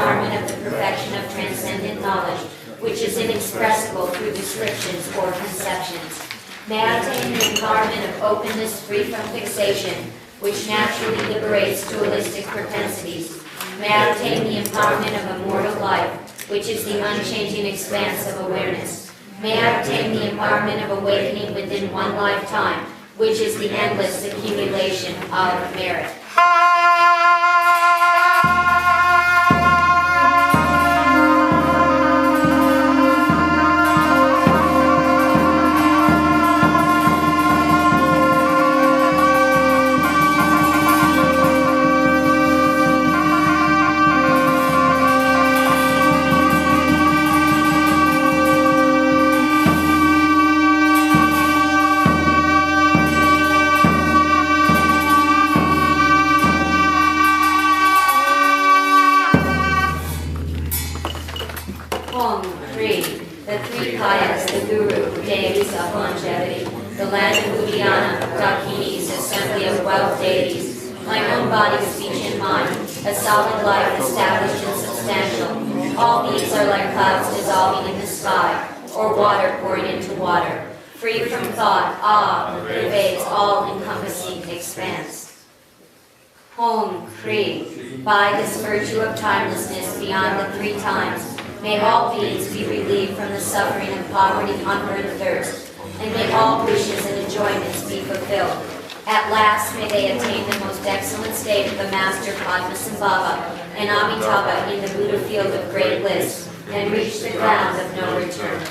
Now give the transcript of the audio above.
empowerment of the perfection of transcendent knowledge, which is inexpressible through descriptions or conceptions. May I attain the empowerment of openness free from fixation, which naturally liberates dualistic propensities. May I attain the empowerment of immortal life, which is the unchanging expanse of awareness. May I obtain the empowerment of awakening within one lifetime, which is the endless accumulation of merit. The three Kayas, the Guru, deities of longevity, the land of Udayana, Dakini's assembly of 12 deities, my own body, speech, and mind, a solid life established and substantial. All these are like clouds dissolving in the sky, or water pouring into water, free from thought, awe, pervades all-encompassing expanse. Om Kri, by this virtue of timelessness beyond the three times, may all beings be relieved from the suffering of poverty, hunger, and thirst, and may all wishes and enjoyments be fulfilled. At last may they attain the most excellent state of the Master Padmasambhava and Amitabha in the Buddha field of great bliss, and reach the ground of no return.